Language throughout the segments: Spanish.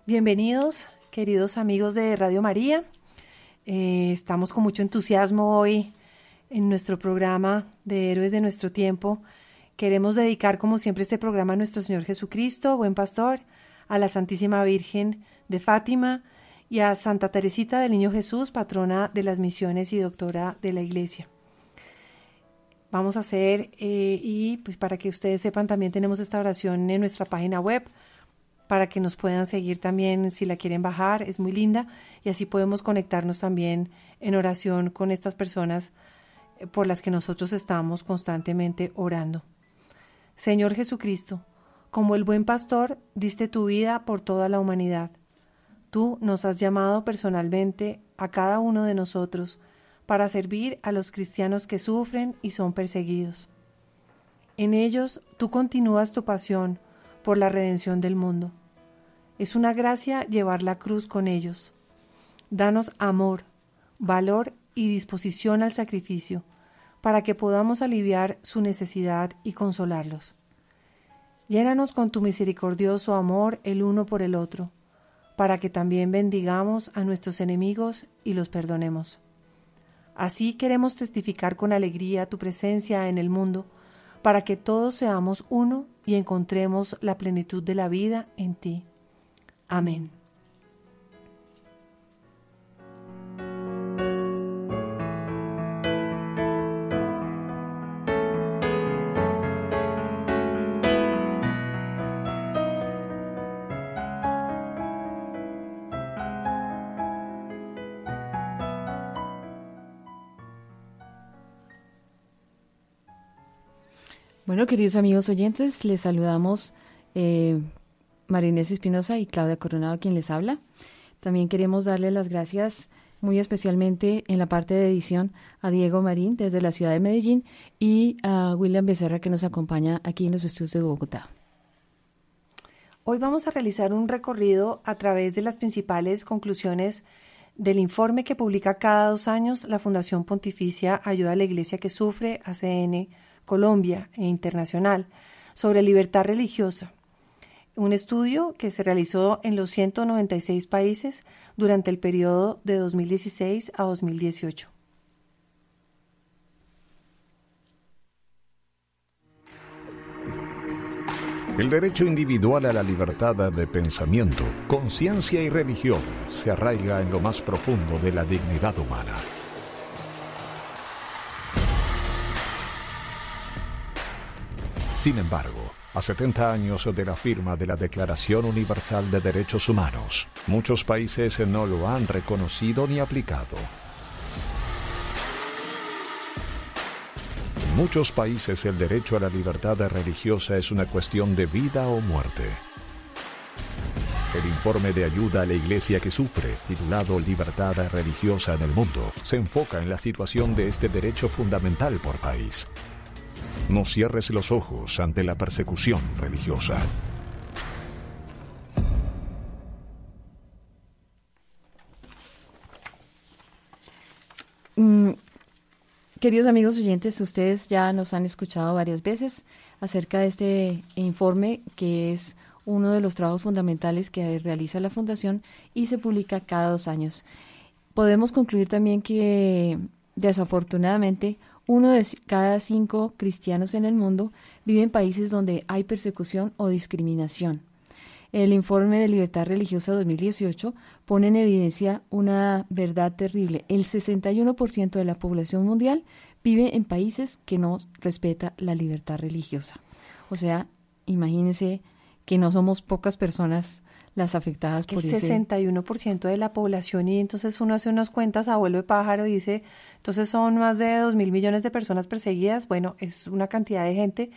Bienvenidos, queridos amigos de Radio María. Estamos con mucho entusiasmo hoy en nuestro programa de Héroes de nuestro tiempo. Queremos dedicar, como siempre, este programa a nuestro Señor Jesucristo, buen pastor, a la Santísima Virgen de Fátima y a Santa Teresita del Niño Jesús, patrona de las misiones y doctora de la Iglesia. Vamos a hacer, y pues para que ustedes sepan, también tenemos esta oración en nuestra página web, para que nos puedan seguir también si la quieren bajar, es muy linda, y así podemos conectarnos también en oración con estas personas por las que nosotros estamos constantemente orando. Señor Jesucristo, como el buen pastor, diste tu vida por toda la humanidad. Tú nos has llamado personalmente a cada uno de nosotros para servir a los cristianos que sufren y son perseguidos. En ellos tú continúas tu pasión por la redención del mundo. Es una gracia llevar la cruz con ellos. Danos amor, valor y disposición al sacrificio, para que podamos aliviar su necesidad y consolarlos. Llénanos con tu misericordioso amor el uno por el otro, para que también bendigamos a nuestros enemigos y los perdonemos. Así queremos testificar con alegría tu presencia en el mundo, para que todos seamos uno y encontremos la plenitud de la vida en ti. Amén. Bueno, queridos amigos oyentes, les saludamos María Inés Espinosa y Claudia Coronado, quien les habla. También queremos darle las gracias muy especialmente en la parte de edición a Diego Marín desde la ciudad de Medellín y a William Becerra, que nos acompaña aquí en los estudios de Bogotá. Hoy vamos a realizar un recorrido a través de las principales conclusiones del informe que publica cada 2 años la Fundación Pontificia Ayuda a la Iglesia que Sufre, ACN, Colombia e Internacional, sobre libertad religiosa. Un estudio que se realizó en los 196 países durante el periodo de 2016 a 2018. El derecho individual a la libertad de pensamiento, conciencia y religión se arraiga en lo más profundo de la dignidad humana. Sin embargo, a 70 años de la firma de la Declaración Universal de Derechos Humanos, muchos países no lo han reconocido ni aplicado. En muchos países el derecho a la libertad religiosa es una cuestión de vida o muerte. El informe de ayuda a la Iglesia que sufre, titulado Libertad religiosa en el mundo, se enfoca en la situación de este derecho fundamental por país. No cierres los ojos ante la persecución religiosa. Queridos amigos oyentes, ustedes ya nos han escuchado varias veces acerca de este informe, que es uno de los trabajos fundamentales que realiza la Fundación y se publica cada 2 años. Podemos concluir también que, desafortunadamente, 1 de cada 5 cristianos en el mundo vive en países donde hay persecución o discriminación. El informe de Libertad Religiosa 2018 pone en evidencia una verdad terrible. El 61% de la población mundial vive en países que no respeta la libertad religiosa. O sea, imagínense que no somos pocas personas las afectadas por ese... 61% de la población, y entonces uno hace unas cuentas a vuelo de pájaro y dice, entonces son más de 2.000 millones de personas perseguidas. Bueno, es una cantidad de gente.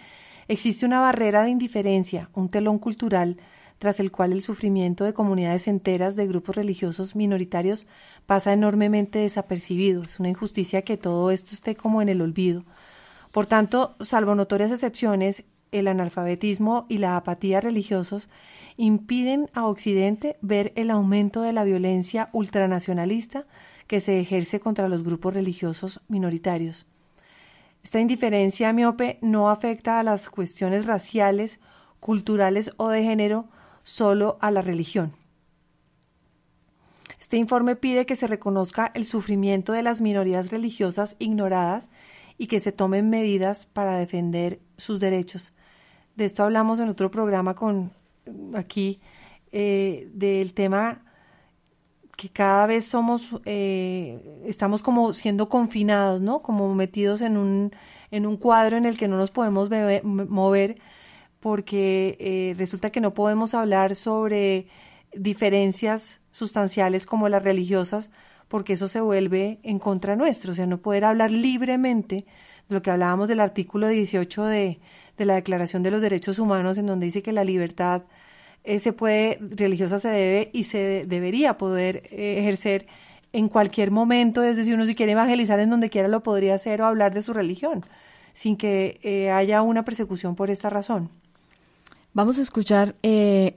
Existe una barrera de indiferencia, un telón cultural tras el cual el sufrimiento de comunidades enteras de grupos religiosos minoritarios pasa enormemente desapercibido. Es una injusticia que todo esto esté como en el olvido. Por tanto, salvo notorias excepciones, el analfabetismo y la apatía religiosos impiden a Occidente ver el aumento de la violencia ultranacionalista que se ejerce contra los grupos religiosos minoritarios. Esta indiferencia miope no afecta a las cuestiones raciales, culturales o de género, solo a la religión. Este informe pide que se reconozca el sufrimiento de las minorías religiosas ignoradas y que se tomen medidas para defender sus derechos. De esto hablamos en otro programa del tema que cada vez estamos como siendo confinados, ¿no? Como metidos en un cuadro en el que no nos podemos mover, porque resulta que no podemos hablar sobre diferencias sustanciales como las religiosas, porque eso se vuelve en contra nuestro. O sea, no poder hablar libremente de lo que hablábamos del artículo 18 de la Declaración de los Derechos Humanos, en donde dice que la libertad religiosa se debe y se debería poder ejercer en cualquier momento. Es decir, uno si quiere evangelizar en donde quiera lo podría hacer, o hablar de su religión, sin que haya una persecución por esta razón. Vamos a escuchar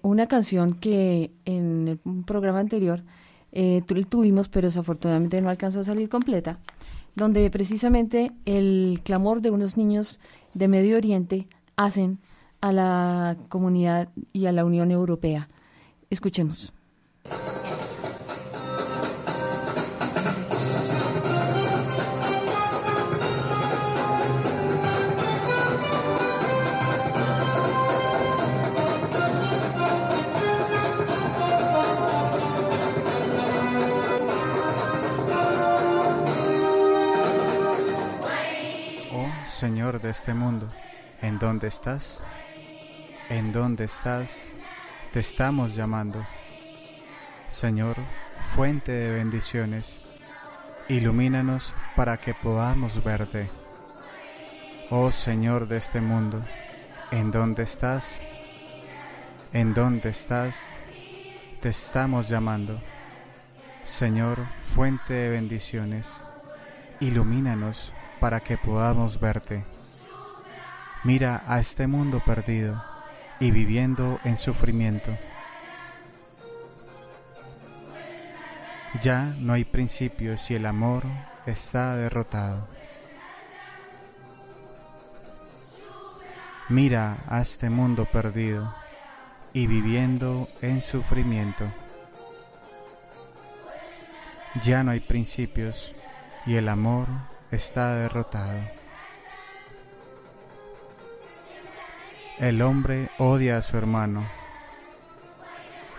una canción que en un programa anterior tuvimos, pero desafortunadamente no alcanzó a salir completa, donde precisamente el clamor de unos niños de Medio Oriente hacen a la comunidad y a la Unión Europea. Escuchemos. Oh Señor de este mundo, ¿en dónde estás? ¿En dónde estás? Te estamos llamando. Señor, fuente de bendiciones, ilumínanos para que podamos verte. Oh Señor de este mundo, ¿en dónde estás? ¿En dónde estás? Te estamos llamando. Señor, fuente de bendiciones, ilumínanos para que podamos verte. Mira a este mundo perdido y viviendo en sufrimiento. Ya no hay principios y el amor está derrotado. Mira a este mundo perdido y viviendo en sufrimiento. Ya no hay principios y el amor está derrotado. El hombre odia a su hermano.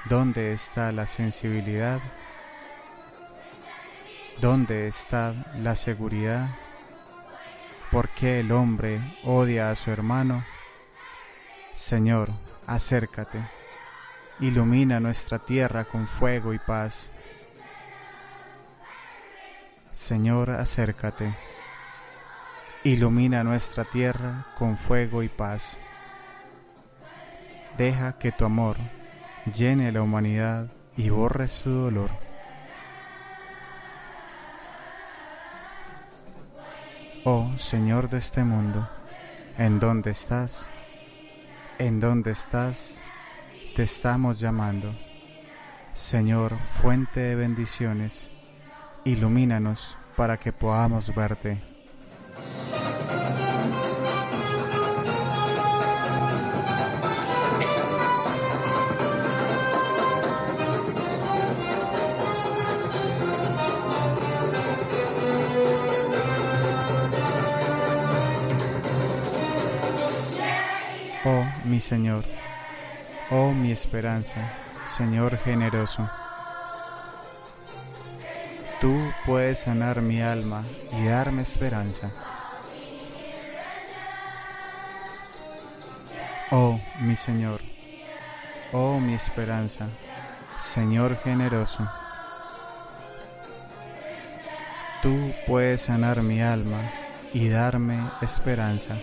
¿Dónde está la sensibilidad? ¿Dónde está la seguridad? ¿Por qué el hombre odia a su hermano? Señor, acércate. Ilumina nuestra tierra con fuego y paz. Señor, acércate. Ilumina nuestra tierra con fuego y paz. Deja que tu amor llene la humanidad y borre su dolor. Oh Señor de este mundo, ¿en dónde estás? ¿En dónde estás? Te estamos llamando. Señor, fuente de bendiciones, ilumínanos para que podamos verte. Oh mi Señor, oh mi esperanza, Señor generoso. Tú puedes sanar mi alma y darme esperanza. Oh mi Señor, oh mi esperanza, Señor generoso. Tú puedes sanar mi alma y darme esperanza.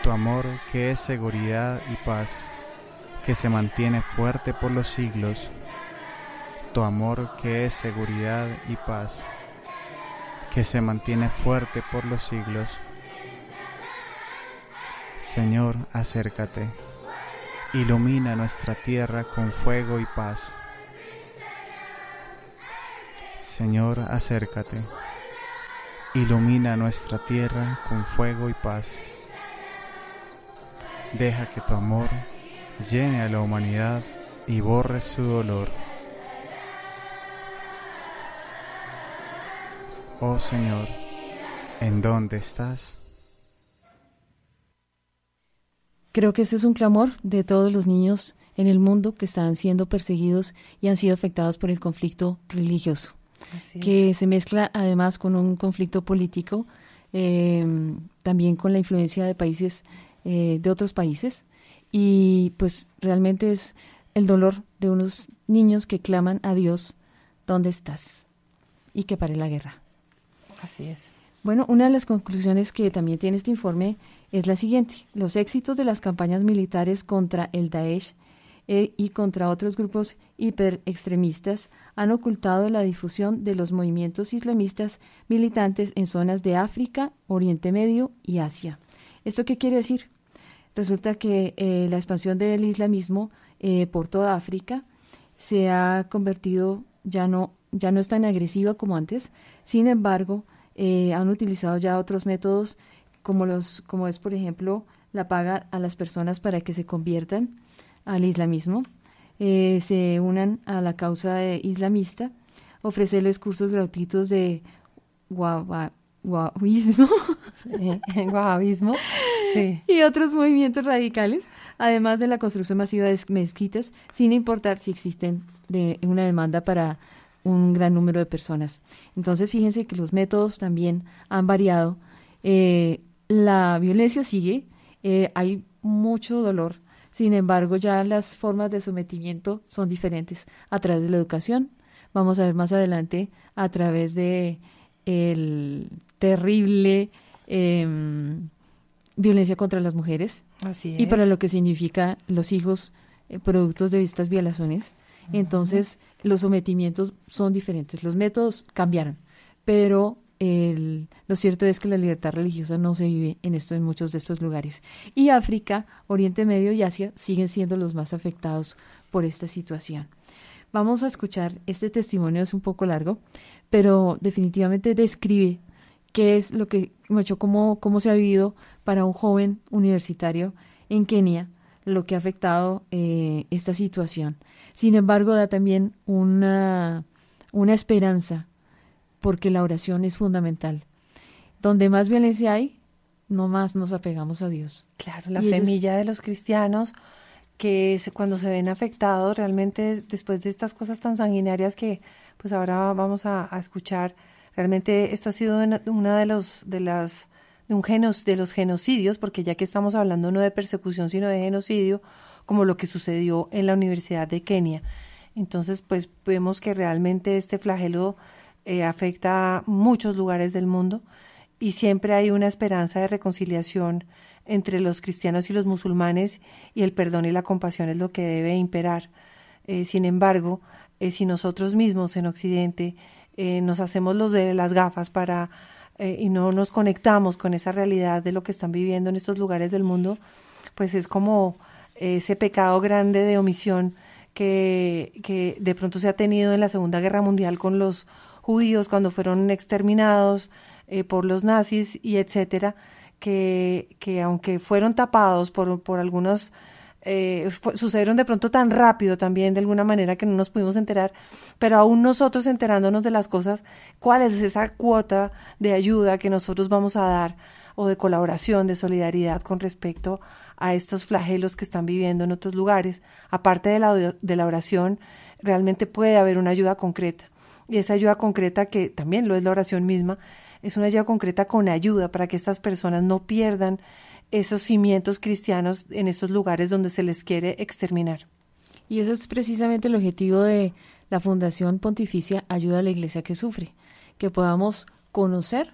Tu amor que es seguridad y paz, que se mantiene fuerte por los siglos. Tu amor que es seguridad y paz, que se mantiene fuerte por los siglos. Señor, acércate. Ilumina nuestra tierra con fuego y paz. Señor, acércate. Ilumina nuestra tierra con fuego y paz. Deja que tu amor llene a la humanidad y borres su dolor. Oh Señor, ¿en dónde estás? Creo que este es un clamor de todos los niños en el mundo que están siendo perseguidos y han sido afectados por el conflicto religioso, que se mezcla además con un conflicto político, también con la influencia de países, de otros países, y pues realmente es el dolor de unos niños que claman a Dios, ¿dónde estás? Y que pare la guerra. Así es. Bueno, una de las conclusiones que también tiene este informe es la siguiente: los éxitos de las campañas militares contra el Daesh y contra otros grupos hiperextremistas han ocultado la difusión de los movimientos islamistas militantes en zonas de África, Oriente Medio y Asia. ¿Esto qué quiere decir? Resulta que la expansión del islamismo por toda África se ha convertido, ya no es tan agresiva como antes. Sin embargo, han utilizado ya otros métodos como es, por ejemplo, la paga a las personas para que se conviertan al islamismo, se unan a la causa islamista, ofrecerles cursos gratuitos de wahabismo Wahabismo, sí, y otros movimientos radicales, además de la construcción masiva de mezquitas, sin importar si existen una demanda para un gran número de personas. Entonces, fíjense que los métodos también han variado. La violencia sigue, hay mucho dolor. Sin embargo, ya las formas de sometimiento son diferentes a través de la educación. Vamos a ver más adelante a través de el terrible violencia contra las mujeres. Así es. Y para lo que significa los hijos productos de estas violaciones. Entonces, los sometimientos son diferentes. Los métodos cambiaron, pero lo cierto es que la libertad religiosa no se vive en muchos de estos lugares. Y África, Oriente Medio y Asia siguen siendo los más afectados por esta situación. Vamos a escuchar este testimonio, es un poco largo, pero definitivamente describe qué es lo que, cómo se ha vivido para un joven universitario en Kenia, lo que ha afectado esta situación. Sin embargo, da también una esperanza, porque la oración es fundamental. Donde más violencia hay, no más nos apegamos a Dios. Claro, la semilla de los cristianos que cuando se ven afectados realmente después de estas cosas tan sanguinarias que pues ahora vamos a escuchar, realmente esto ha sido una de los genocidios, porque ya que estamos hablando no de persecución sino de genocidio, como lo que sucedió en la Universidad de Kenia. Entonces pues vemos que realmente este flagelo afecta a muchos lugares del mundo y siempre hay una esperanza de reconciliación entre los cristianos y los musulmanes, y el perdón y la compasión es lo que debe imperar. Sin embargo, si nosotros mismos en Occidente nos hacemos los de las gafas y no nos conectamos con esa realidad de lo que están viviendo en estos lugares del mundo, pues es como ese pecado grande de omisión que de pronto se ha tenido en la Segunda Guerra Mundial con los judíos cuando fueron exterminados por los nazis y etcétera, que aunque fueron tapados por algunos, sucedieron de pronto tan rápido también de alguna manera que no nos pudimos enterar, pero aún nosotros enterándonos de las cosas, ¿cuál es esa cuota de ayuda que nosotros vamos a dar o de colaboración, de solidaridad con respecto a estos flagelos que están viviendo en otros lugares? Aparte de la oración, realmente puede haber una ayuda concreta. Y esa ayuda concreta, que también lo es la oración misma, es una ayuda concreta con ayuda para que estas personas no pierdan esos cimientos cristianos en estos lugares donde se les quiere exterminar. Y eso es precisamente el objetivo de la Fundación Pontificia Ayuda a la Iglesia que Sufre, que podamos conocer,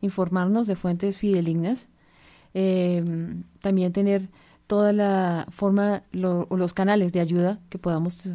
informarnos de fuentes fidedignas, también tener toda la forma, los canales de ayuda que podamos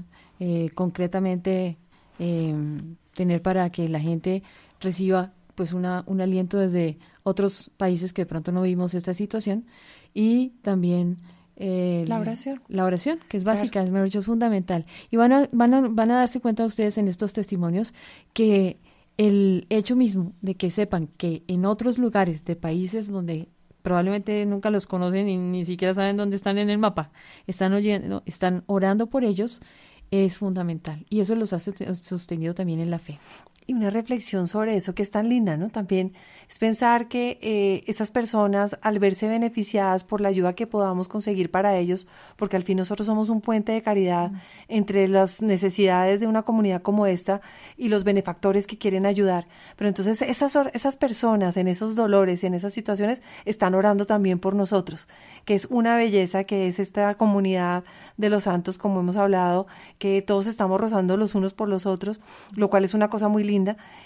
concretamente tener para que la gente reciba pues un aliento desde otros países que de pronto no vimos esta situación, y también la oración, que es básica, claro. Es mejor dicho, es fundamental. Y van a darse cuenta ustedes en estos testimonios que el hecho mismo de que sepan que en otros lugares de países donde probablemente nunca los conocen y ni siquiera saben dónde están en el mapa, están oyendo, están orando por ellos, es fundamental. Y eso los ha sostenido también en la fe. Y una reflexión sobre eso que es tan linda, ¿no? También es pensar que esas personas, al verse beneficiadas por la ayuda que podamos conseguir para ellos, porque al fin nosotros somos un puente de caridad entre las necesidades de una comunidad como esta y los benefactores que quieren ayudar. Pero entonces esas personas en esos dolores, en esas situaciones, están orando también por nosotros, que es una belleza, que es esta comunidad de los santos, como hemos hablado, que todos estamos rozando los unos por los otros, lo cual es una cosa muy linda.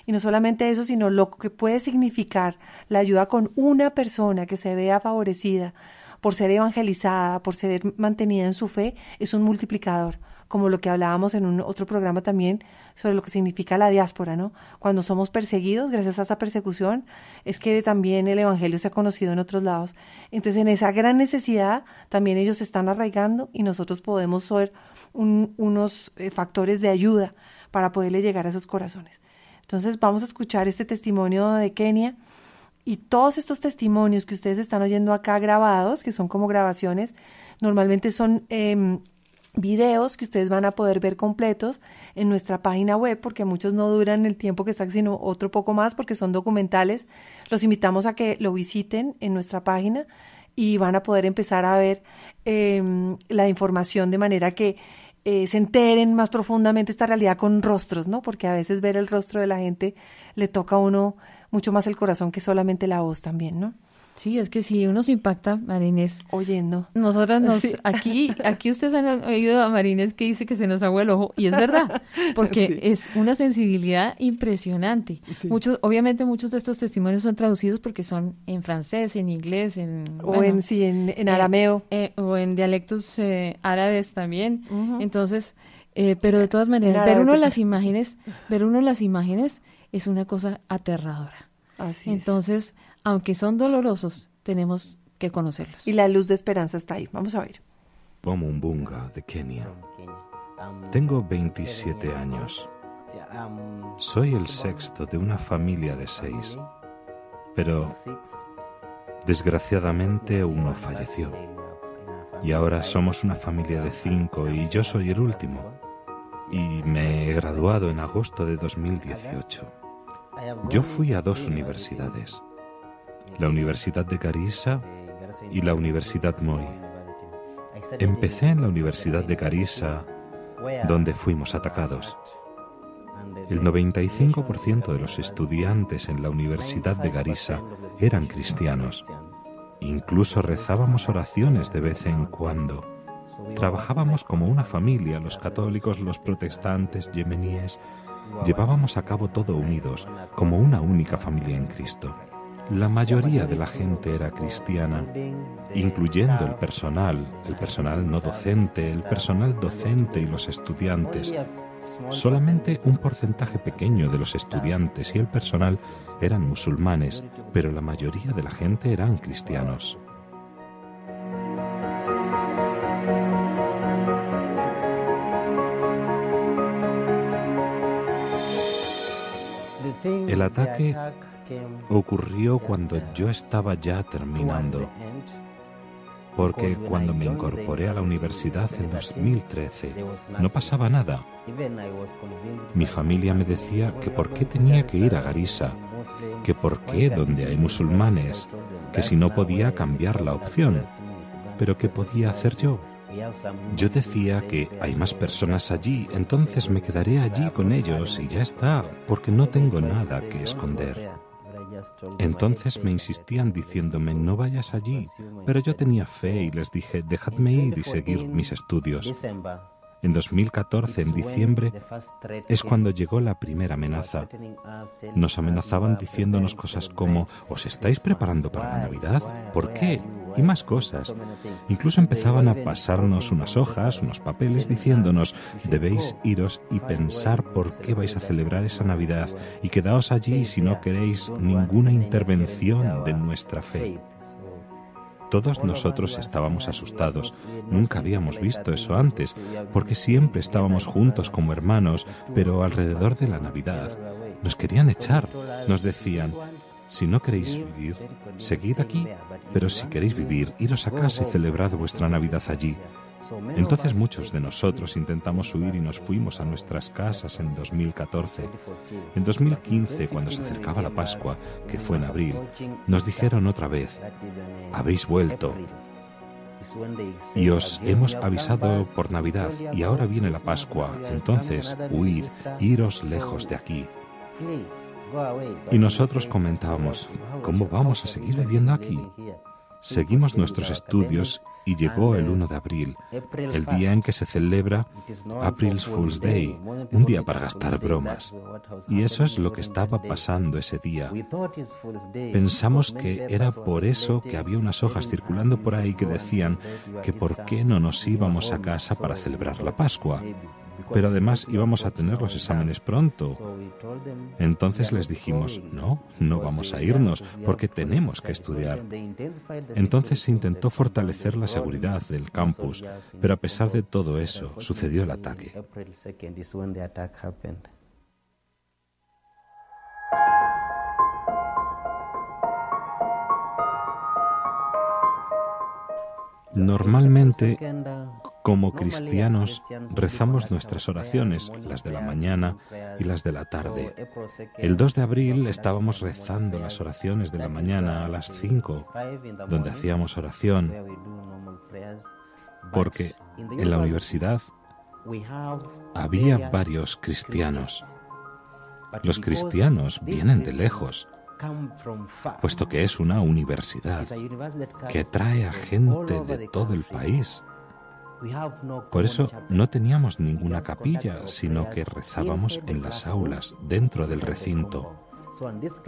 Y no solamente eso, sino lo que puede significar la ayuda con una persona que se vea favorecida por ser evangelizada, por ser mantenida en su fe, es un multiplicador, como lo que hablábamos en un otro programa también sobre lo que significa la diáspora, ¿no? Cuando somos perseguidos, gracias a esa persecución, es que también el evangelio se ha conocido en otros lados. Entonces, en esa gran necesidad, también ellos se están arraigando y nosotros podemos ser unos factores de ayuda para poderle llegar a esos corazones. Entonces vamos a escuchar este testimonio de Kenia y todos estos testimonios que ustedes están oyendo acá grabados, que son como grabaciones, normalmente son videos que ustedes van a poder ver completos en nuestra página web, porque muchos no duran el tiempo que están, sino otro poco más, porque son documentales. Los invitamos a que lo visiten en nuestra página y van a poder empezar a ver la información de manera que se enteren más profundamente esta realidad con rostros, ¿no? Porque a veces ver el rostro de la gente le toca a uno mucho más el corazón que solamente la voz también, ¿no? Sí, es que si uno se impacta, María Inés. Oyendo. Nosotras Sí. aquí ustedes han oído a María Inés que dice que se nos agua el ojo, y es verdad, porque Sí. es una sensibilidad impresionante. Sí. Obviamente muchos de estos testimonios son traducidos porque son en francés, en inglés, en arameo. o en dialectos árabes también. Ujú. Entonces, pero de todas maneras, árabe, ver uno pues. las imágenes es una cosa aterradora. Así es. Entonces, aunque son dolorosos, tenemos que conocerlos. Y la luz de esperanza está ahí. Vamos a ver. Bomumbunga, de Kenia. Tengo 27 años. Soy el sexto de una familia de 6, pero desgraciadamente uno falleció. Y ahora somos una familia de 5 y yo soy el último. Y me he graduado en agosto de 2018. Yo fui a 2 universidades, la Universidad de Garissa y la Universidad Moi. Empecé en la Universidad de Garissa, donde fuimos atacados. El 95% de los estudiantes en la Universidad de Garissa eran cristianos. Incluso rezábamos oraciones de vez en cuando. Trabajábamos como una familia, los católicos, los protestantes, yemeníes. Llevábamos a cabo todo unidos, como una única familia en Cristo. La mayoría de la gente era cristiana, incluyendo el personal no docente, el personal docente y los estudiantes. Solamente un porcentaje pequeño de los estudiantes y el personal eran musulmanes, pero la mayoría de la gente eran cristianos. El ataque ocurrió cuando yo estaba ya terminando, porque cuando me incorporé a la universidad en 2013 no pasaba nada. Mi familia me decía que por qué tenía que ir a Garissa, que por qué donde hay musulmanes, que si no podía cambiar la opción, pero ¿qué podía hacer yo? Yo decía que hay más personas allí, entonces me quedaré allí con ellos y ya está, porque no tengo nada que esconder. Entonces me insistían diciéndome, no vayas allí, pero yo tenía fe y les dije, dejadme ir y seguir mis estudios. En 2014, en diciembre, es cuando llegó la primera amenaza. Nos amenazaban diciéndonos cosas como, ¿os estáis preparando para la Navidad? ¿Por qué? Y más cosas. Incluso empezaban a pasarnos unas hojas, unos papeles, diciéndonos, debéis iros y pensar por qué vais a celebrar esa Navidad y quedaos allí si no queréis ninguna intervención de nuestra fe. Todos nosotros estábamos asustados. Nunca habíamos visto eso antes, porque siempre estábamos juntos como hermanos, pero alrededor de la Navidad nos querían echar. Nos decían, Si no queréis vivir, seguid aquí, pero si queréis vivir, iros a casa y celebrad vuestra Navidad allí. Entonces muchos de nosotros intentamos huir y nos fuimos a nuestras casas en 2014. En 2015, cuando se acercaba la Pascua, que fue en abril, nos dijeron otra vez: habéis vuelto y os hemos avisado por Navidad y ahora viene la Pascua, entonces huid, iros lejos de aquí. Y nosotros comentábamos: ¿cómo vamos a seguir viviendo aquí? Seguimos nuestros estudios y llegó el 1 de abril, el día en que se celebra April Fool's Day, un día para gastar bromas. Y eso es lo que estaba pasando ese día. Pensamos que era por eso que había unas hojas circulando por ahí que decían que por qué no nos íbamos a casa para celebrar la Pascua. Pero además íbamos a tener los exámenes pronto. Entonces les dijimos: no vamos a irnos porque tenemos que estudiar. Entonces se intentó fortalecer la seguridad del campus, pero a pesar de todo eso, sucedió el ataque. Normalmente, como cristianos, rezamos nuestras oraciones, las de la mañana y las de la tarde. El 2 de abril estábamos rezando las oraciones de la mañana a las 5, donde hacíamos oración, porque en la universidad había varios cristianos. Los cristianos vienen de lejos, puesto que es una universidad que trae a gente de todo el país. Por eso no teníamos ninguna capilla, sino que rezábamos en las aulas, dentro del recinto.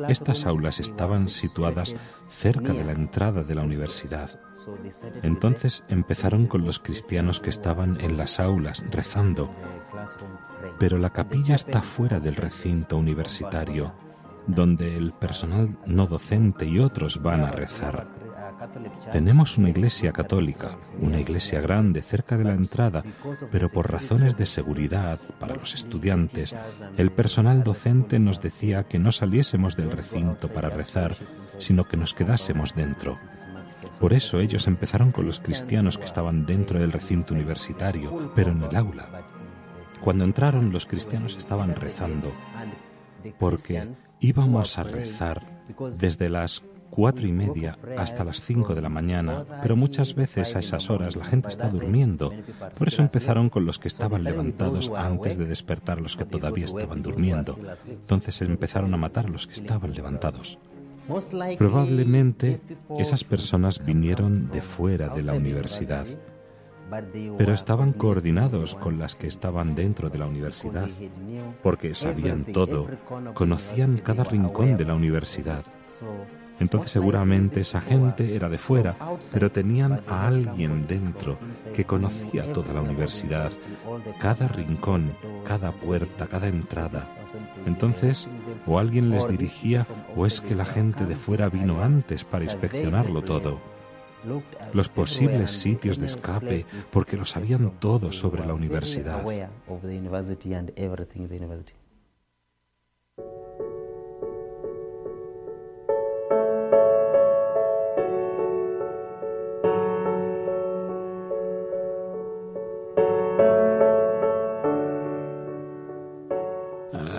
Estas aulas estaban situadas cerca de la entrada de la universidad. Entonces empezaron con los cristianos que estaban en las aulas rezando, pero la capilla está fuera del recinto universitario, donde el personal no docente y otros van a rezar. Tenemos una iglesia católica, una iglesia grande cerca de la entrada, pero por razones de seguridad para los estudiantes, el personal docente nos decía que no saliésemos del recinto para rezar, sino que nos quedásemos dentro. Por eso ellos empezaron con los cristianos que estaban dentro del recinto universitario, pero en el aula. Cuando entraron, los cristianos estaban rezando, porque íbamos a rezar desde las 4:30 hasta las 5 de la mañana, pero muchas veces a esas horas la gente está durmiendo. Por eso empezaron con los que estaban levantados antes de despertar a los que todavía estaban durmiendo. Entonces empezaron a matar a los que estaban levantados. Probablemente esas personas vinieron de fuera de la universidad, pero estaban coordinados con las que estaban dentro de la universidad, porque sabían todo, conocían cada rincón de la universidad. Entonces seguramente esa gente era de fuera, pero tenían a alguien dentro que conocía toda la universidad, cada rincón, cada puerta, cada entrada. Entonces, o alguien les dirigía, o es que la gente de fuera vino antes para inspeccionarlo todo. Los posibles sitios de escape, porque lo sabían todo sobre la universidad.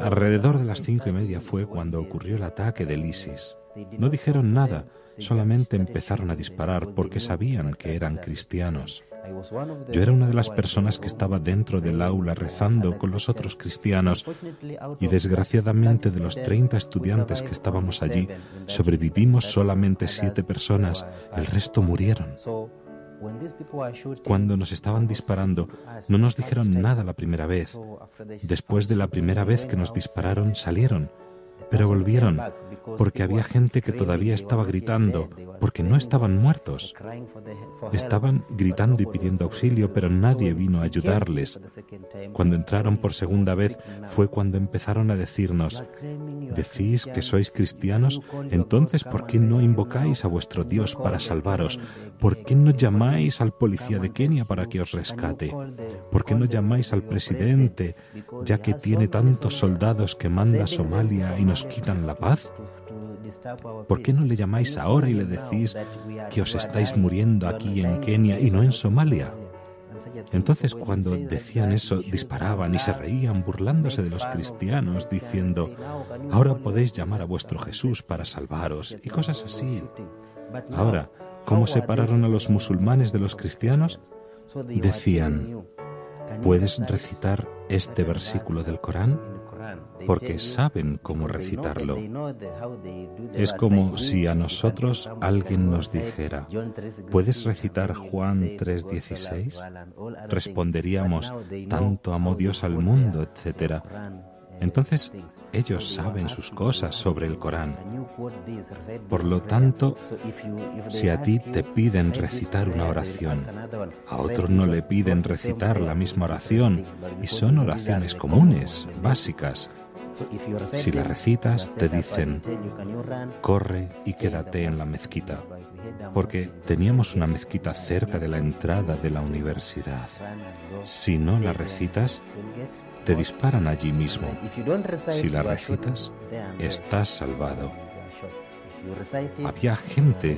Alrededor de las 5:30 fue cuando ocurrió el ataque del ISIS. No dijeron nada, solamente empezaron a disparar porque sabían que eran cristianos. Yo era una de las personas que estaba dentro del aula rezando con los otros cristianos y desgraciadamente de los 30 estudiantes que estábamos allí, sobrevivimos solamente 7 personas, el resto murieron. Cuando nos estaban disparando, no nos dijeron nada la primera vez. Después de la primera vez que nos dispararon, salieron, pero volvieron, porque había gente que todavía estaba gritando, porque no estaban muertos. Estaban gritando y pidiendo auxilio, pero nadie vino a ayudarles. Cuando entraron por segunda vez, fue cuando empezaron a decirnos: ¿decís que sois cristianos? Entonces, ¿por qué no invocáis a vuestro Dios para salvaros? ¿Por qué no llamáis al policía de Kenia para que os rescate? ¿Por qué no llamáis al presidente, ya que tiene tantos soldados que manda a Somalia y y nos quitan la paz? ¿Por qué no le llamáis ahora y le decís que os estáis muriendo aquí en Kenia y no en Somalia? Entonces, cuando decían eso, disparaban y se reían burlándose de los cristianos, diciendo: ahora podéis llamar a vuestro Jesús para salvaros, y cosas así. Ahora, ¿cómo separaron a los musulmanes de los cristianos? Decían: ¿puedes recitar este versículo del Corán? Porque saben cómo recitarlo. Es como si a nosotros alguien nos dijera: ¿puedes recitar Juan 3:16? Responderíamos: tanto amó Dios al mundo, etc. Entonces, ellos saben sus cosas sobre el Corán. Por lo tanto, si a ti te piden recitar una oración, a otro no le piden recitar la misma oración, y son oraciones comunes, básicas. Si la recitas, te dicen: corre y quédate en la mezquita, porque teníamos una mezquita cerca de la entrada de la universidad. Si no la recitas, te disparan allí mismo. Si la recitas, estás salvado. Había gente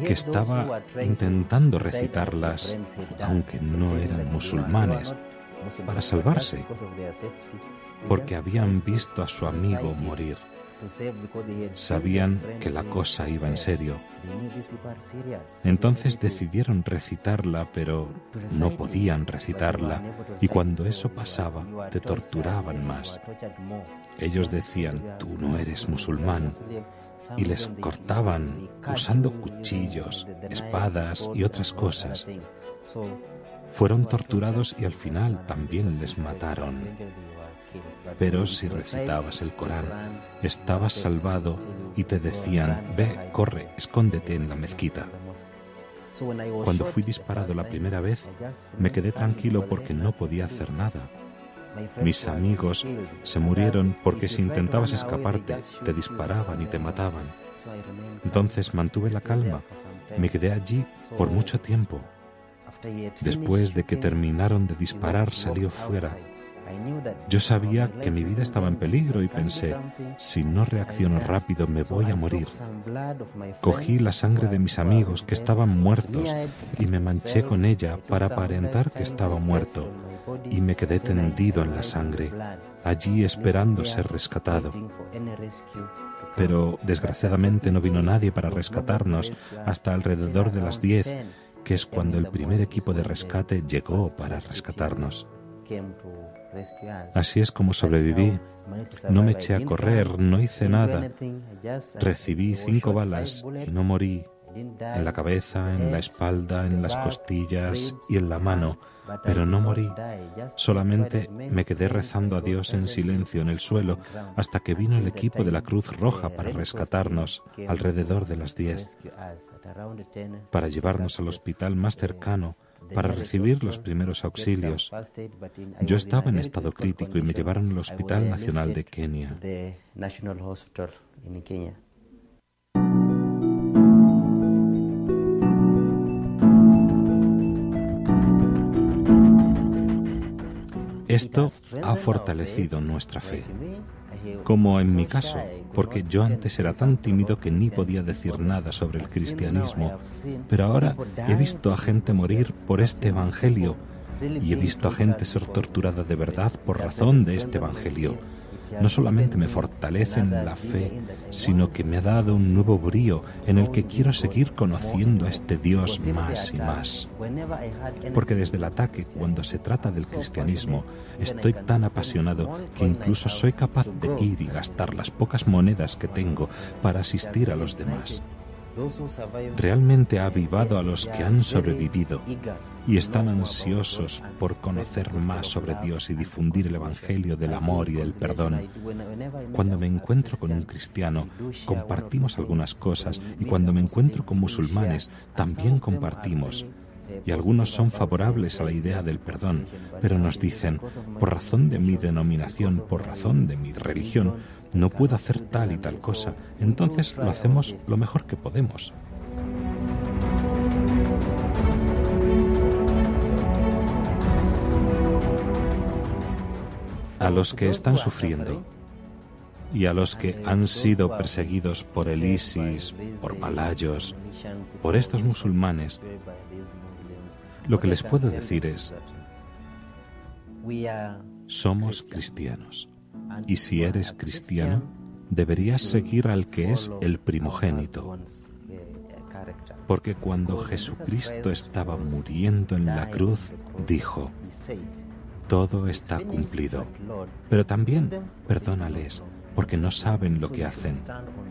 que estaba intentando recitarlas, aunque no eran musulmanes, para salvarse, porque habían visto a su amigo morir. Sabían que la cosa iba en serio. Entonces decidieron recitarla, pero no podían recitarla, y cuando eso pasaba, te torturaban más. Ellos decían: tú no eres musulmán, y les cortaban usando cuchillos, espadas y otras cosas. Fueron torturados y al final también les mataron. Pero si recitabas el Corán, estabas salvado y te decían: ve, corre, escóndete en la mezquita. Cuando fui disparado la primera vez, me quedé tranquilo porque no podía hacer nada. Mis amigos se murieron porque si intentabas escaparte, te disparaban y te mataban. Entonces mantuve la calma. Me quedé allí por mucho tiempo. Después de que terminaron de disparar, salió fuera. Yo sabía que mi vida estaba en peligro y pensé: si no reacciono rápido me voy a morir. Cogí la sangre de mis amigos que estaban muertos y me manché con ella para aparentar que estaba muerto, y me quedé tendido en la sangre, allí esperando ser rescatado. Pero desgraciadamente no vino nadie para rescatarnos hasta alrededor de las 10, que es cuando el primer equipo de rescate llegó para rescatarnos. Así es como sobreviví. No me eché a correr, no hice nada. Recibí 5 balas y no morí. En la cabeza, en la espalda, en las costillas y en la mano. Pero no morí. Solamente me quedé rezando a Dios en silencio en el suelo hasta que vino el equipo de la Cruz Roja para rescatarnos alrededor de las 10, para llevarnos al hospital más cercano, para recibir los primeros auxilios. Yo estaba en estado crítico y me llevaron al Hospital Nacional de Kenia. Esto ha fortalecido nuestra fe, como en mi caso, porque yo antes era tan tímido que ni podía decir nada sobre el cristianismo, pero ahora he visto a gente morir por este evangelio y he visto a gente ser torturada de verdad por razón de este evangelio. No solamente me fortalece en la fe, sino que me ha dado un nuevo brío en el que quiero seguir conociendo a este Dios más y más. Porque desde el ataque, cuando se trata del cristianismo, estoy tan apasionado que incluso soy capaz de ir y gastar las pocas monedas que tengo para asistir a los demás. Realmente ha avivado a los que han sobrevivido y están ansiosos por conocer más sobre Dios y difundir el evangelio del amor y del perdón. Cuando me encuentro con un cristiano, compartimos algunas cosas, y cuando me encuentro con musulmanes, también compartimos. Y algunos son favorables a la idea del perdón, pero nos dicen: por razón de mi denominación, por razón de mi religión, no puedo hacer tal y tal cosa, entonces lo hacemos lo mejor que podemos. A los que están sufriendo, y a los que han sido perseguidos por el ISIS, por malayos, por estos musulmanes, lo que les puedo decir es: somos cristianos, y si eres cristiano, deberías seguir al que es el primogénito, porque cuando Jesucristo estaba muriendo en la cruz, dijo: todo está cumplido, pero también perdónales, porque no saben lo que hacen.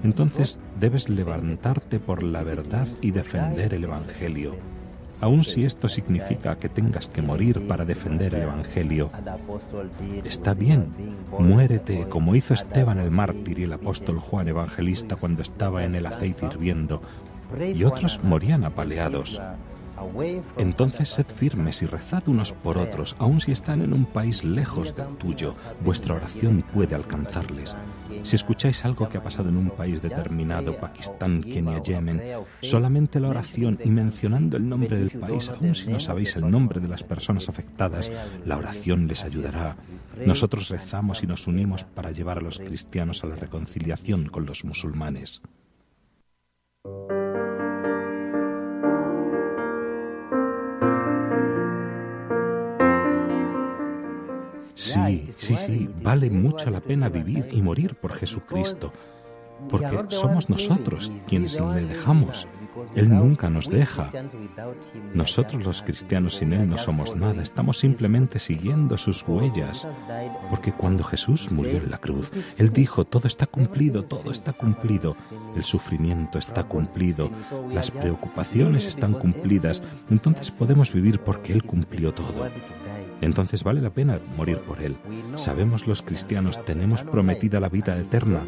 Entonces debes levantarte por la verdad y defender el Evangelio, aun si esto significa que tengas que morir para defender el Evangelio. Está bien, muérete como hizo Esteban el mártir y el apóstol Juan Evangelista cuando estaba en el aceite hirviendo, y otros morían apaleados. Entonces sed firmes y rezad unos por otros, aun si están en un país lejos del tuyo, vuestra oración puede alcanzarles. Si escucháis algo que ha pasado en un país determinado, Pakistán, Kenia, Yemen, solamente la oración y mencionando el nombre del país, aun si no sabéis el nombre de las personas afectadas, la oración les ayudará. Nosotros rezamos y nos unimos para llevar a los cristianos a la reconciliación con los musulmanes. Sí, vale mucho la pena vivir y morir por Jesucristo, porque somos nosotros quienes le dejamos. Él nunca nos deja. Nosotros los cristianos sin Él no somos nada, estamos simplemente siguiendo sus huellas, porque cuando Jesús murió en la cruz, Él dijo: todo está cumplido, el sufrimiento está cumplido, las preocupaciones están cumplidas, entonces podemos vivir porque Él cumplió todo. Entonces vale la pena morir por Él. Sabemos los cristianos, tenemos prometida la vida eterna.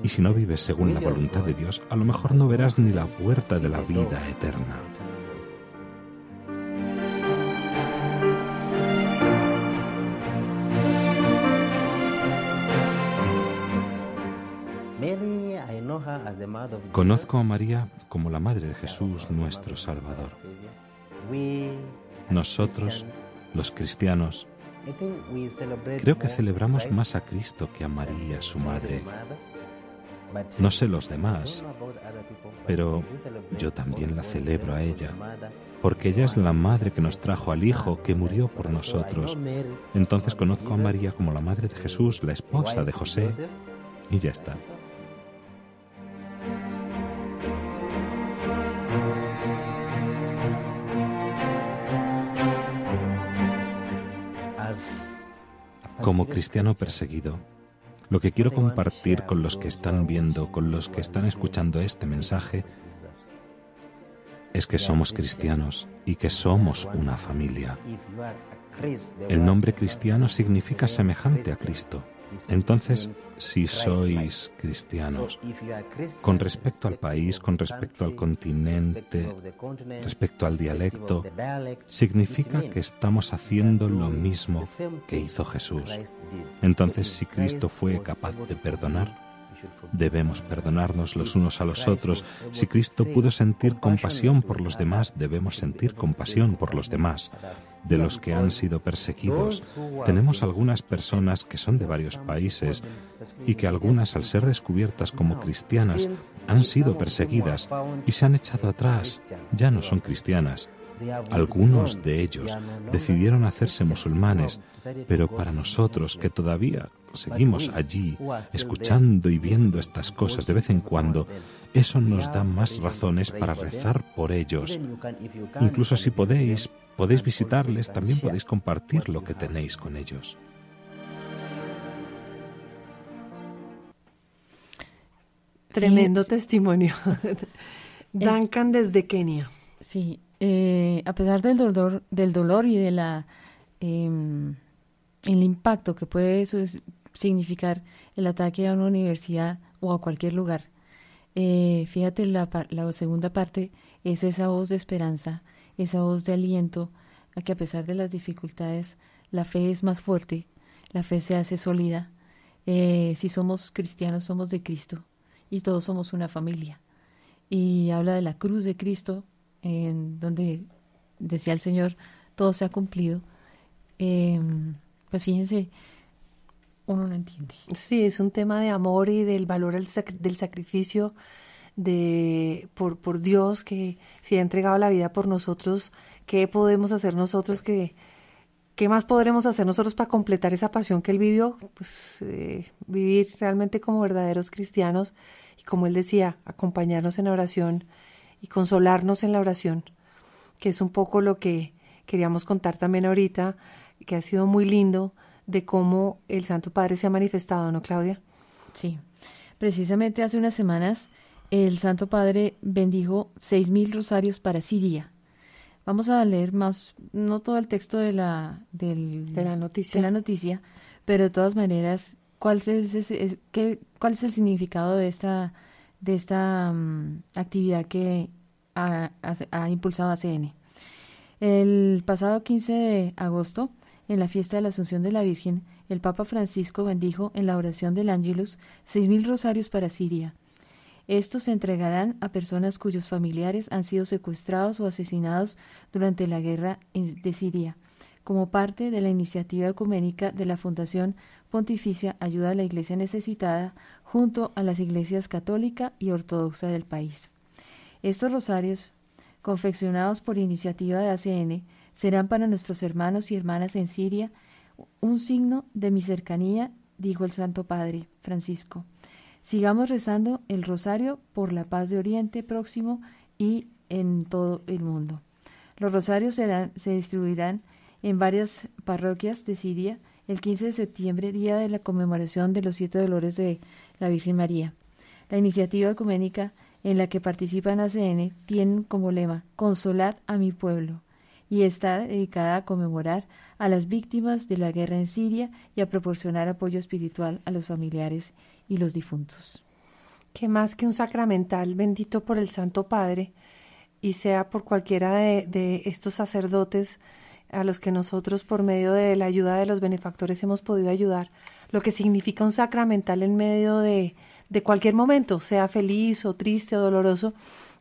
Y si no vives según la voluntad de Dios, a lo mejor no verás ni la puerta de la vida eterna. Conozco a María como la Madre de Jesús, nuestro Salvador. Nosotros, los cristianos, creo que celebramos más a Cristo que a María, su madre. No sé los demás, pero yo también la celebro a ella, porque ella es la madre que nos trajo al Hijo que murió por nosotros. Entonces conozco a María como la Madre de Jesús, la esposa de José, y ya está. Como cristiano perseguido, lo que quiero compartir con los que están viendo, con los que están escuchando este mensaje, es que somos cristianos y que somos una familia. El nombre cristiano significa semejante a Cristo. Entonces, si sois cristianos, con respecto al país, con respecto al continente, respecto al dialecto, significa que estamos haciendo lo mismo que hizo Jesús. Entonces, si Cristo fue capaz de perdonar, debemos perdonarnos los unos a los otros. Si Cristo pudo sentir compasión por los demás, debemos sentir compasión por los demás. De los que han sido perseguidos, tenemos algunas personas que son de varios países y que algunas, al ser descubiertas como cristianas, han sido perseguidas y se han echado atrás, ya no son cristianas. Algunos de ellos decidieron hacerse musulmanes, pero para nosotros que todavía seguimos allí, escuchando y viendo estas cosas de vez en cuando, eso nos da más razones para rezar por ellos. Incluso si podéis visitarles, también podéis compartir lo que tenéis con ellos. Tremendo testimonio. Duncan desde Kenia. Sí, a pesar del dolor y de el impacto que puede significar el ataque a una universidad o a cualquier lugar, fíjate, la segunda parte es esa voz de esperanza, esa voz de aliento, a que a pesar de las dificultades, la fe es más fuerte, la fe se hace sólida. Si somos cristianos, somos de Cristo y todos somos una familia. Y habla de la cruz de Cristo, en donde decía el Señor, todo se ha cumplido. Pues fíjense, uno no entiende. Sí, es un tema de amor y del valor del sacrificio por Dios, que se ha entregado la vida por nosotros. ¿Qué podemos hacer nosotros? ¿Qué más podremos hacer nosotros para completar esa pasión que Él vivió? Pues vivir realmente como verdaderos cristianos y, como Él decía, acompañarnos en la oración y consolarnos en la oración, que es un poco lo que queríamos contar también ahorita, que ha sido muy lindo, de cómo el Santo Padre se ha manifestado, ¿no, Claudia? Sí, precisamente hace unas semanas el Santo Padre bendijo 6,000 rosarios para Siria. Vamos a leer más, no todo el texto de la noticia, pero de todas maneras, ¿cuál es el significado de esta actividad que ha impulsado ACN? El pasado 15 de agosto, en la fiesta de la Asunción de la Virgen, el Papa Francisco bendijo en la oración del Ángelus 6,000 rosarios para Siria. Estos se entregarán a personas cuyos familiares han sido secuestrados o asesinados durante la guerra de Siria, como parte de la iniciativa ecuménica de la Fundación Pontificia Ayuda a la Iglesia Necesitada, junto a las iglesias católica y ortodoxa del país. Estos rosarios, confeccionados por iniciativa de ACN, serán para nuestros hermanos y hermanas en Siria un signo de mi cercanía, dijo el Santo Padre Francisco. Sigamos rezando el rosario por la paz de Oriente Próximo y en todo el mundo. Los rosarios se distribuirán en varias parroquias de Siria el 15 de septiembre, día de la conmemoración de los 7 dolores de la Virgen María. La iniciativa ecuménica en la que participan ACN tiene como lema «Consolad a mi pueblo», y está dedicada a conmemorar a las víctimas de la guerra en Siria y a proporcionar apoyo espiritual a los familiares y los difuntos. Que más que un sacramental bendito por el Santo Padre, y sea por cualquiera de estos sacerdotes a los que nosotros, por medio de la ayuda de los benefactores, hemos podido ayudar, lo que significa un sacramental en medio de cualquier momento, sea feliz o triste o doloroso,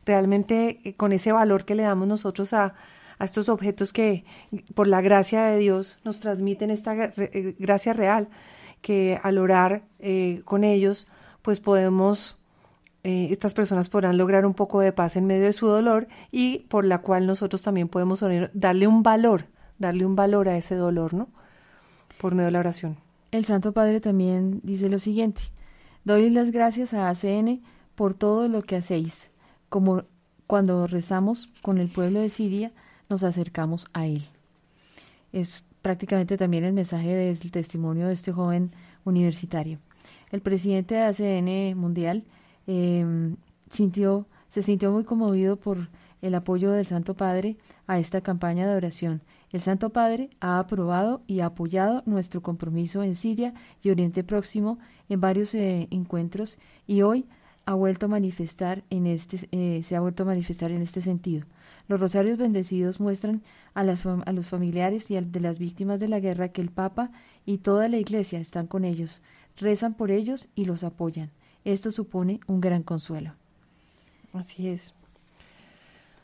realmente con ese valor que le damos nosotros a estos objetos que por la gracia de Dios nos transmiten esta gracia real, que al orar con ellos, pues podemos, estas personas podrán lograr un poco de paz en medio de su dolor, y por la cual nosotros también podemos darle un valor a ese dolor, ¿no? Por medio de la oración. El Santo Padre también dice lo siguiente: doy las gracias a ACN por todo lo que hacéis, como cuando rezamos con el pueblo de Siria, nos acercamos a Él. Es prácticamente también el mensaje del testimonio de este joven universitario. El presidente de ACN Mundial se sintió muy conmovido por el apoyo del Santo Padre a esta campaña de oración. El Santo Padre ha aprobado y ha apoyado nuestro compromiso en Siria y Oriente Próximo en varios encuentros, y hoy se ha vuelto a manifestar en este sentido. Los rosarios bendecidos muestran a los familiares y de las víctimas de la guerra que el Papa y toda la Iglesia están con ellos, rezan por ellos y los apoyan. Esto supone un gran consuelo. Así es.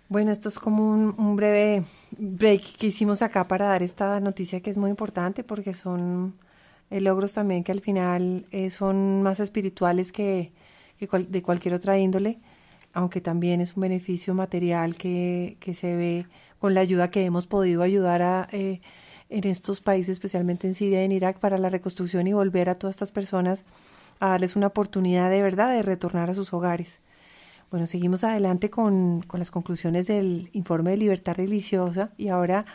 Bueno, esto es como un breve break que hicimos acá para dar esta noticia, que es muy importante, porque son logros también que al final son más espirituales que de cualquier otra índole, aunque también es un beneficio material que se ve con la ayuda que hemos podido ayudar en estos países, especialmente en Siria y en Irak, para la reconstrucción y volver a todas estas personas a darles una oportunidad de verdad de retornar a sus hogares. Bueno, seguimos adelante con las conclusiones del informe de libertad religiosa, y ahora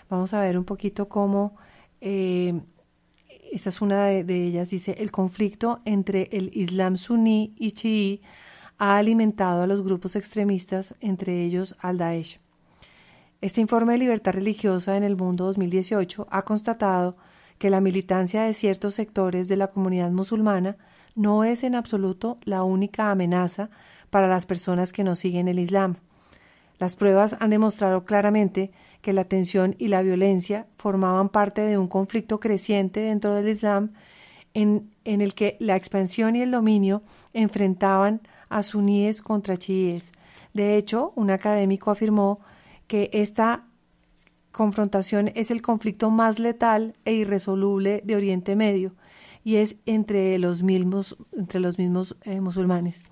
vamos a ver un poquito cómo, esta es una de ellas, dice: el conflicto entre el Islam suní y chií ha alimentado a los grupos extremistas, entre ellos al Daesh. Este informe de libertad religiosa en el mundo 2018 ha constatado que la militancia de ciertos sectores de la comunidad musulmana no es en absoluto la única amenaza para las personas que no siguen el Islam. Las pruebas han demostrado claramente que la tensión y la violencia formaban parte de un conflicto creciente dentro del Islam, en el que la expansión y el dominio enfrentaban a suníes contra chiíes. De hecho, un académico afirmó que esta confrontación es el conflicto más letal e irresoluble de Oriente Medio, y es entre los mismos musulmanes.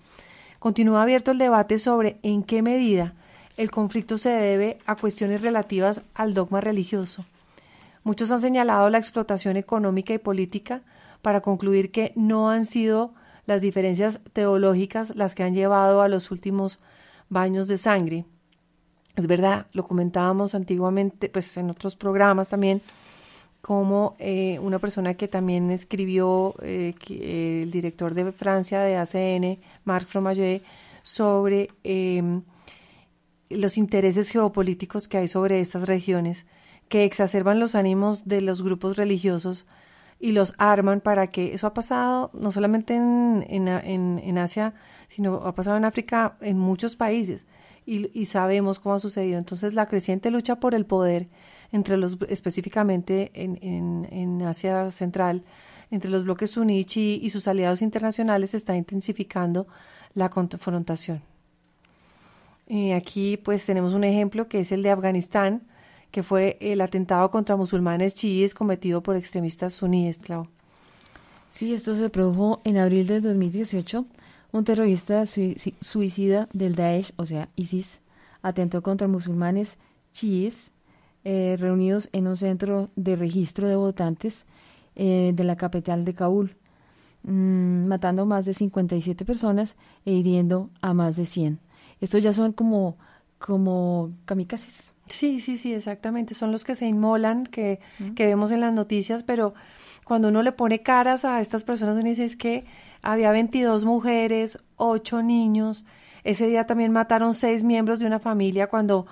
Continúa abierto el debate sobre en qué medida el conflicto se debe a cuestiones relativas al dogma religioso. Muchos han señalado la explotación económica y política para concluir que no han sido las diferencias teológicas las que han llevado a los últimos baños de sangre. Es verdad, lo comentábamos antiguamente, pues en otros programas también, como una persona que también escribió, el director de Francia de ACN, Marc Fromageau, sobre los intereses geopolíticos que hay sobre estas regiones, que exacerban los ánimos de los grupos religiosos y los arman para que eso ha pasado no solamente en Asia, sino ha pasado en África, en muchos países, y sabemos cómo ha sucedido. Entonces la creciente lucha por el poder específicamente en Asia Central, entre los bloques suní y sus aliados internacionales, está intensificando la confrontación. Aquí pues tenemos un ejemplo que es el de Afganistán, que fue el atentado contra musulmanes chiíes cometido por extremistas suníes, Clau. Sí, esto se produjo en abril del 2018. Un terrorista suicida del Daesh, o sea, ISIS, atentó contra musulmanes chiíes reunidos en un centro de registro de votantes de la capital de Kabul, matando más de 57 personas e hiriendo a más de 100. Estos ya son como kamikazes. Sí, exactamente. Son los que se inmolan, que vemos en las noticias, pero cuando uno le pone caras a estas personas, uno dice es que había 22 mujeres, 8 niños. Ese día también mataron 6 miembros de una familia cuando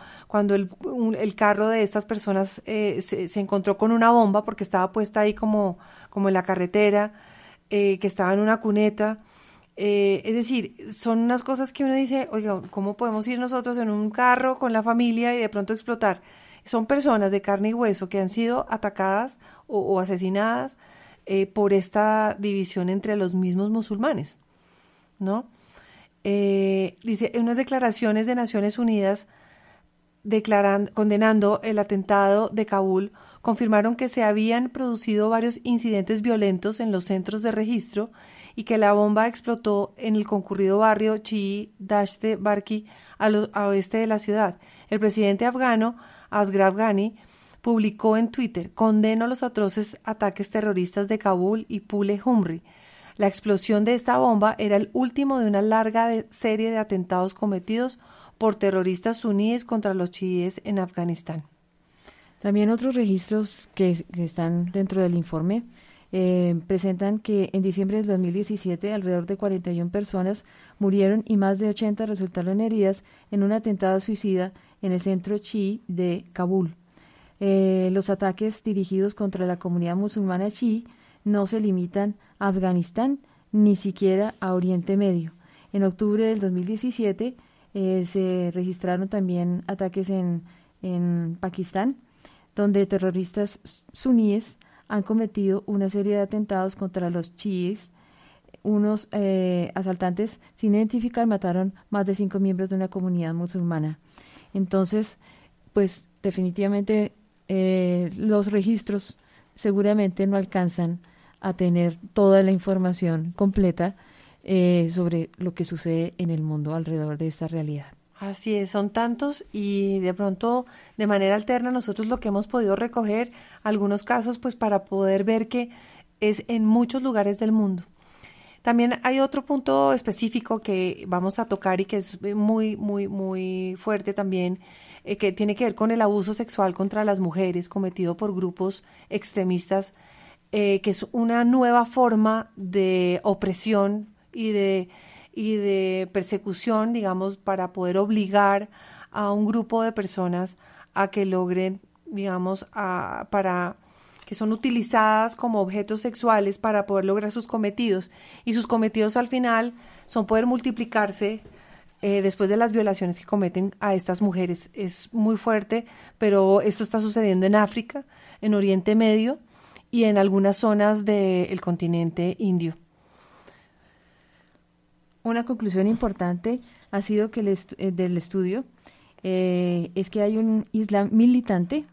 el carro de estas personas se encontró con una bomba porque estaba puesta ahí como en la carretera, que estaba en una cuneta. Es decir, son unas cosas que uno dice, oiga, ¿cómo podemos ir nosotros en un carro con la familia y de pronto explotar? Son personas de carne y hueso que han sido atacadas o asesinadas por esta división entre los mismos musulmanes, ¿no? Dice, en unas declaraciones de Naciones Unidas condenando el atentado de Kabul, confirmaron que se habían producido varios incidentes violentos en los centros de registro y que la bomba explotó en el concurrido barrio chií Dashte Barki al oeste de la ciudad. El presidente afgano Ashraf Ghani publicó en Twitter: condeno los atroces ataques terroristas de Kabul y Pule Humri. La explosión de esta bomba era el último de una larga serie de atentados cometidos por terroristas suníes contra los chiíes en Afganistán. También otros registros que están dentro del informe presentan que en diciembre del 2017 alrededor de 41 personas murieron y más de 80 resultaron heridas en un atentado suicida en el centro chií de Kabul. Los ataques dirigidos contra la comunidad musulmana chií no se limitan a Afganistán ni siquiera a Oriente Medio. En octubre del 2017 se registraron también ataques en Pakistán, donde terroristas suníes han cometido una serie de atentados contra los chiíes. Unos asaltantes sin identificar mataron más de 5 miembros de una comunidad musulmana. Entonces, pues definitivamente los registros seguramente no alcanzan a tener toda la información completa sobre lo que sucede en el mundo alrededor de esta realidad. Así es, son tantos y de pronto de manera alterna nosotros lo que hemos podido recoger, algunos casos pues para poder ver que es en muchos lugares del mundo. También hay otro punto específico que vamos a tocar y que es muy, muy, muy fuerte también, que tiene que ver con el abuso sexual contra las mujeres cometido por grupos extremistas, que es una nueva forma de opresión y de persecución, digamos, para poder obligar a un grupo de personas a que logren, digamos, para que son utilizadas como objetos sexuales para poder lograr sus cometidos. Y sus cometidos al final son poder multiplicarse después de las violaciones que cometen a estas mujeres. Es muy fuerte, pero esto está sucediendo en África, en Oriente Medio y en algunas zonas del continente indio. Una conclusión importante ha sido que del estudio es que hay un Islam militante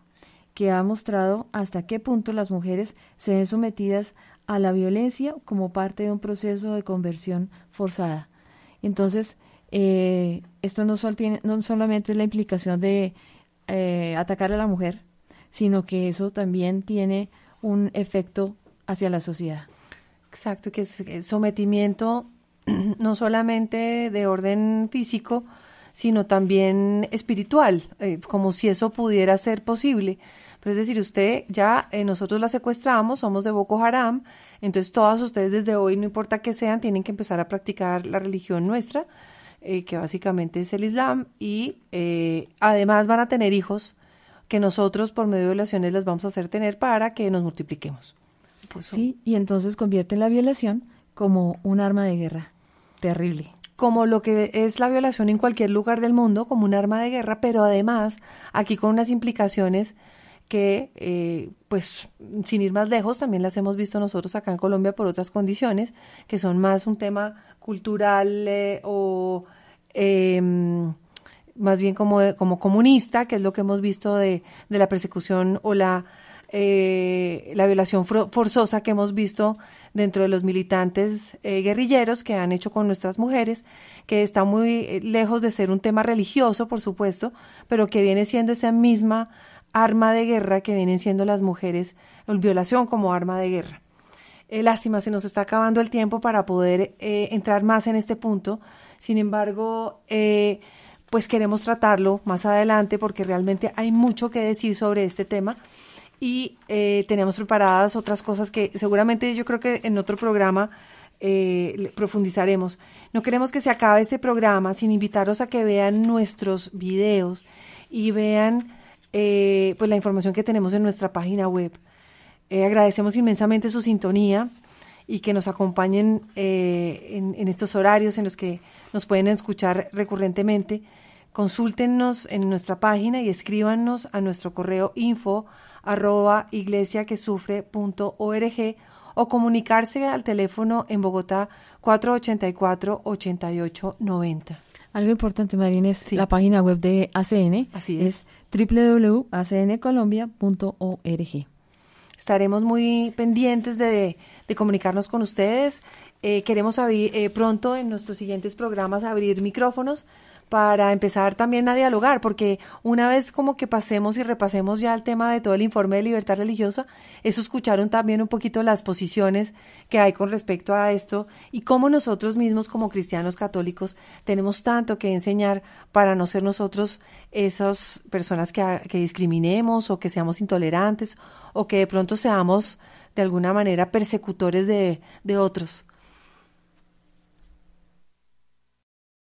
que ha mostrado hasta qué punto las mujeres se ven sometidas a la violencia como parte de un proceso de conversión forzada. Entonces, esto no solamente es la implicación de atacar a la mujer, sino que eso también tiene un efecto hacia la sociedad. Exacto, que es sometimiento no solamente de orden físico, sino también espiritual, como si eso pudiera ser posible. Pero es decir, usted ya, nosotros la secuestramos, somos de Boko Haram, entonces todas ustedes desde hoy, no importa que sean, tienen que empezar a practicar la religión nuestra, que básicamente es el Islam, y además van a tener hijos que nosotros por medio de violaciones les vamos a hacer tener para que nos multipliquemos. Pues, sí, y entonces convierten la violación como un arma de guerra terrible. Como lo que es la violación en cualquier lugar del mundo, como un arma de guerra, pero además aquí con unas implicaciones que, pues, sin ir más lejos, también las hemos visto nosotros acá en Colombia por otras condiciones, que son más un tema cultural o más bien como comunista, que es lo que hemos visto de la persecución o la violación forzosa que hemos visto dentro de los militantes guerrilleros que han hecho con nuestras mujeres, que está muy lejos de ser un tema religioso, por supuesto, pero que viene siendo esa misma arma de guerra que vienen siendo las mujeres, violación como arma de guerra. Lástima, se nos está acabando el tiempo para poder entrar más en este punto. Sin embargo, pues queremos tratarlo más adelante porque realmente hay mucho que decir sobre este tema y tenemos preparadas otras cosas que seguramente yo creo que en otro programa profundizaremos. No queremos que se acabe este programa sin invitarlos a que vean nuestros videos y vean pues la información que tenemos en nuestra página web. Agradecemos inmensamente su sintonía y que nos acompañen en estos horarios en los que nos pueden escuchar recurrentemente. Consúltennos en nuestra página y escríbanos a nuestro correo info@iglesiaquesufre.org o comunicarse al teléfono en Bogotá 484-8890. Algo importante, Marina, es la página web de ACN. Así es www.acncolombia.org. Estaremos muy pendientes de comunicarnos con ustedes. Queremos pronto en nuestros siguientes programas abrir micrófonos para empezar también a dialogar, porque una vez como que pasemos y repasemos ya el tema de todo el informe de libertad religiosa, eso escucharon también un poquito las posiciones que hay con respecto a esto y cómo nosotros mismos como cristianos católicos tenemos tanto que enseñar para no ser nosotros esas personas que discriminemos o que seamos intolerantes o que de pronto seamos de alguna manera persecutores de otros.